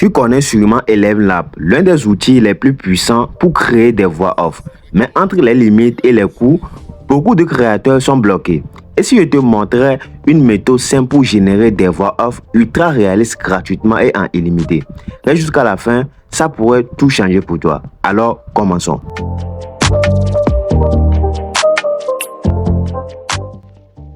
Tu connais sûrement ElevenLab, l'un des outils les plus puissants pour créer des voix off. Mais entre les limites et les coûts, beaucoup de créateurs sont bloqués. Et si je te montrais une méthode simple pour générer des voix off ultra réalistes gratuitement et en illimité? Reste jusqu'à la fin, ça pourrait tout changer pour toi. Alors, commençons.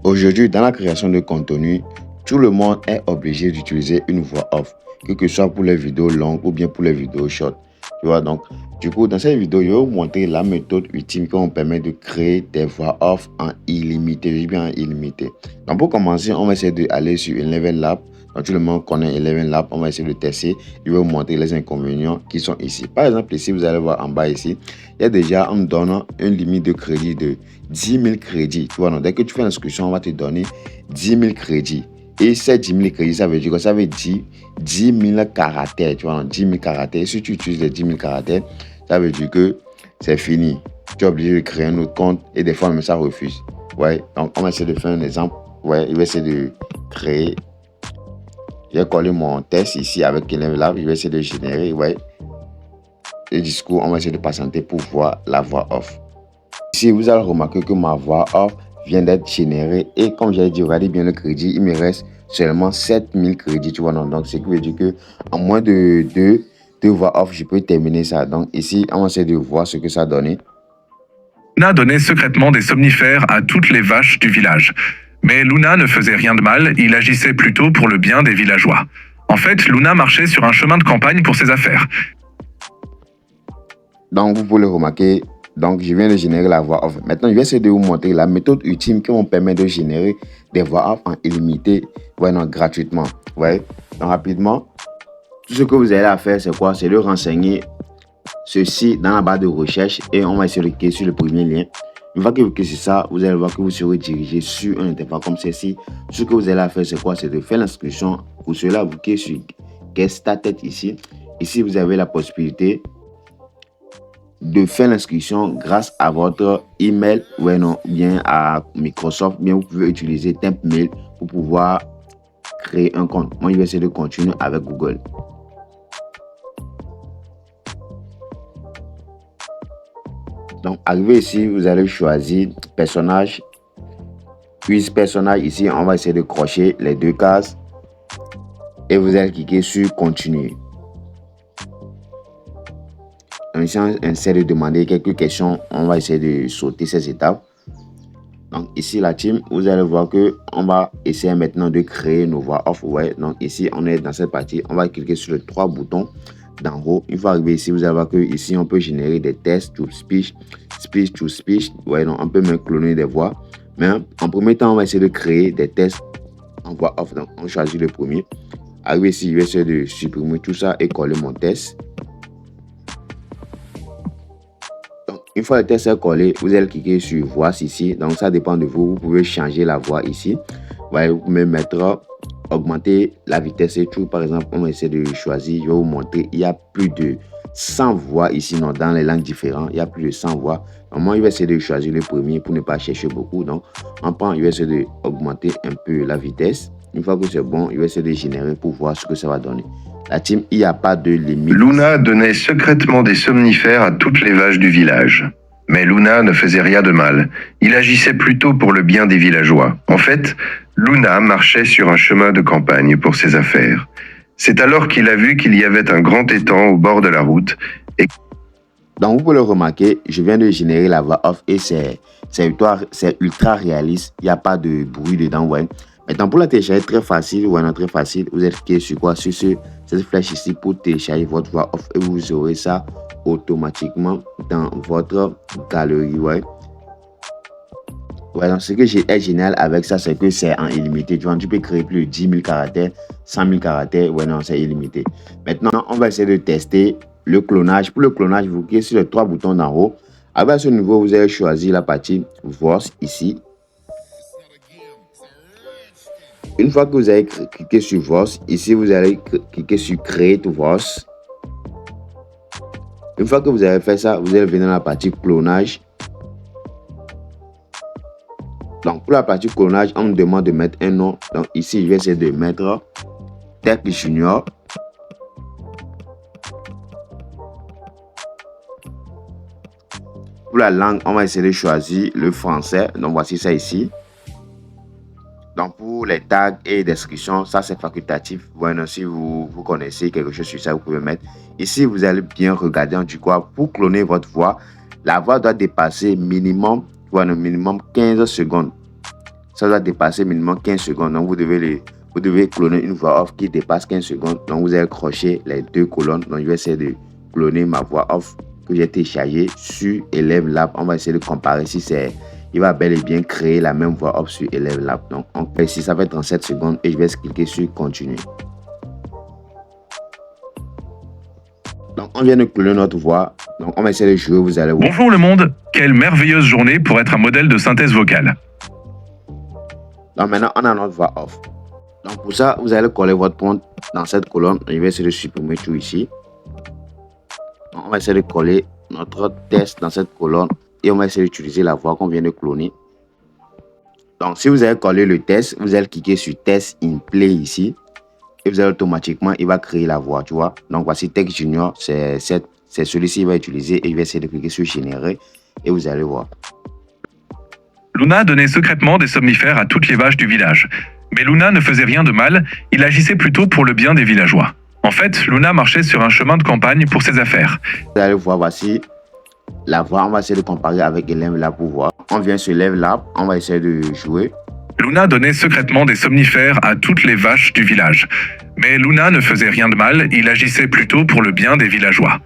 Aujourd'hui, dans la création de contenu, tout le monde est obligé d'utiliser une voix off, que ce soit pour les vidéos longues ou bien pour les vidéos short. Tu vois, donc, du coup, dans cette vidéo, je vais vous montrer la méthode ultime qui vous permet de créer des voix off en illimité. Je dis bien en illimité. Donc, pour commencer, on va essayer d'aller sur ElevenLab. Donc, tout le monde connaît ElevenLab. On va essayer de tester. Je vais vous montrer les inconvénients qui sont ici. Par exemple, ici, vous allez voir en bas ici, il y a déjà, on me donne une limite de crédit de 10 000 crédits. Tu vois, donc, dès que tu fais l'inscription, on va te donner 10 000 crédits. Et ces 10 000 crédits, ça veut dire que ça veut dire 10 000 caractères. Tu vois, 10 000 caractères. Si tu utilises les 10 000 caractères, ça veut dire que c'est fini. Tu es obligé de créer un autre compte et des fois, même ça refuse. Ouais, donc on va essayer de faire un exemple. Ouais, il va essayer de créer. Je vais coller mon test ici avec ElevenLab. Je vais essayer de générer, ouais, le discours. On va essayer de patienter pour voir la voix off. Ici, vous allez remarquer que ma voix off vient d'être générée et comme j'ai dit, regardez bien le crédit, il me reste seulement 7000 crédits, tu vois, non? Donc, ce qui veut dire que en moins de deux voix off, je peux terminer ça. Donc, ici, on va essayer de voir ce que ça a donné. Luna donnait secrètement des somnifères à toutes les vaches du village. Mais Luna ne faisait rien de mal, il agissait plutôt pour le bien des villageois. En fait, Luna marchait sur un chemin de campagne pour ses affaires. Donc, vous pouvez le remarquer. Donc, je viens de générer la voix off. Maintenant, je vais essayer de vous montrer la méthode ultime qui vous permet de générer des voix off en illimité, ouais, non, gratuitement. Ouais. Donc, rapidement, tout ce que vous allez à faire, c'est quoi? C'est de renseigner ceci dans la barre de recherche et on va essayer de cliquer sur le premier lien. Une fois que vous cliquez sur ça, vous allez voir que vous serez dirigé sur un interface comme ceci. Ce que vous allez à faire, c'est quoi? C'est de faire l'inscription. Pour cela, vous cliquez sur Get Started ici. Ici, vous avez la possibilité de faire l'inscription grâce à votre email, ouais, non, bien à Microsoft, bien vous pouvez utiliser TempMail pour pouvoir créer un compte. Moi, je vais essayer de continuer avec Google. Donc, arrivé ici, vous allez choisir personnage. Puis, personnage, ici, on va essayer de crocher les deux cases et vous allez cliquer sur continuer. Ici, on essaie de demander quelques questions. On va essayer de sauter ces étapes. Donc ici, la team, vous allez voir que on va essayer maintenant de créer nos voix off. Ouais, donc ici, on est dans cette partie. On va cliquer sur les trois boutons d'en haut. Une fois arrivé ici, vous allez voir que ici, on peut générer des tests to speech, speech to speech. Ouais, donc on peut même cloner des voix. Mais en premier temps, on va essayer de créer des tests en voix off. Donc on choisit le premier. Arrivé ici, je vais essayer de supprimer tout ça et coller mon test. Une fois le test est collé, vous allez cliquer sur voix ici. Donc ça dépend de vous. Vous pouvez changer la voix ici. Vous pouvez mettre augmenter la vitesse et tout. Par exemple, on va essayer de choisir. Je vais vous montrer. Il y a plus de 100 voix ici, non, dans les langues différentes. Il y a plus de 100 voix. Donc moi, je vais essayer de choisir le premier pour ne pas chercher beaucoup. Donc en prend, je vais essayer d'augmenter un peu la vitesse. Une fois que c'est bon, je vais essayer de générer pour voir ce que ça va donner. La team, il n'y a pas de limite. Luna donnait secrètement des somnifères à toutes les vaches du village. Mais Luna ne faisait rien de mal. Il agissait plutôt pour le bien des villageois. En fait, Luna marchait sur un chemin de campagne pour ses affaires. C'est alors qu'il a vu qu'il y avait un grand étang au bord de la route. Donc, vous pouvez le remarquer, je viens de générer la voix off et c'est ultra réaliste. Il n'y a pas de bruit dedans, ouais. Maintenant, pour la télécharger, très facile, ouais, non, très facile. Vous êtes cliqué sur quoi? Sur cette flèche ici pour télécharger votre voix off et vous aurez ça automatiquement dans votre galerie, ouais. Ouais, donc ce que est génial avec ça, c'est que c'est en illimité. Tu vois, tu peux créer plus de 10 000 caractères, 100 000 caractères. Ouais, non, c'est illimité. Maintenant, on va essayer de tester le clonage. Pour le clonage, vous cliquez sur les trois boutons d'en haut. À ce niveau, vous allez choisir la partie voice ici. Une fois que vous avez cliqué sur voice, ici, vous allez cliquer sur Create Voice. Une fois que vous avez fait ça, vous allez venir dans la partie clonage. Donc, pour la partie clonage, on me demande de mettre un nom. Donc, ici, je vais essayer de mettre Tech Junior. Pour la langue, on va essayer de choisir le français. Donc, voici ça ici. Donc, pour les tags et descriptions, ça c'est facultatif. Bueno, si vous connaissez quelque chose sur ça, vous pouvez mettre. Ici, vous allez bien regarder en tout cas. Pour cloner votre voix, la voix doit dépasser minimum 15 secondes. Ça doit dépasser minimum 15 secondes. Donc, vous devez cloner une voix off qui dépasse 15 secondes. Donc, vous allez crocher les deux colonnes. Donc, je vais essayer de cloner ma voix off que j'ai téléchargée sur Eleven Lab. On va essayer de comparer si il va bel et bien créer la même voix off sur Eleven Lab. Donc, ici, ça va être 37 secondes et je vais cliquer sur continuer. Donc, on vient de cloner notre voix. Donc, on va essayer de jouer, vous allez voir. Bonjour le monde, quelle merveilleuse journée pour être un modèle de synthèse vocale. Donc, maintenant, on a notre voix off. Donc, pour ça, vous allez coller votre prompt dans cette colonne. Je vais essayer de supprimer tout ici. Donc, on va essayer de coller notre test dans cette colonne et on va essayer d'utiliser la voix qu'on vient de cloner. Donc, si vous avez collé le test, vous allez cliquer sur Test in Play ici et vous allez automatiquement, il va créer la voix, tu vois. Donc, voici Tech Junior, c'est celui-ci, il va utiliser et je vais essayer de cliquer sur Générer et vous allez voir. Luna donnait secrètement des somnifères à toutes les vaches du village. Mais Luna ne faisait rien de mal, il agissait plutôt pour le bien des villageois. En fait, Luna marchait sur un chemin de campagne pour ses affaires. Vous allez voir, voici la voix. On va essayer de comparer avec Eleven Lab pour voir. On vient sur Eleven Lab, on va essayer de jouer. Luna donnait secrètement des somnifères à toutes les vaches du village. Mais Luna ne faisait rien de mal, il agissait plutôt pour le bien des villageois.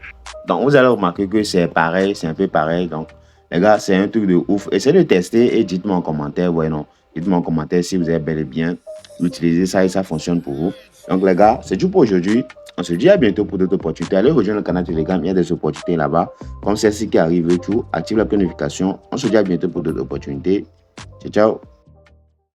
Donc, vous allez remarquer que c'est pareil, c'est un peu pareil. Donc, les gars, c'est un truc de ouf. Essayez de tester et dites-moi en commentaire. Ouais, non. Dites-moi en commentaire si vous avez bel et bien utilisé ça et ça fonctionne pour vous. Donc, les gars, c'est tout pour aujourd'hui. On se dit à bientôt pour d'autres opportunités. Allez rejoindre le canal Telegram, il y a des opportunités là-bas. Comme celle-ci qui arrive et tout. Active la notification. On se dit à bientôt pour d'autres opportunités. Ciao, ciao.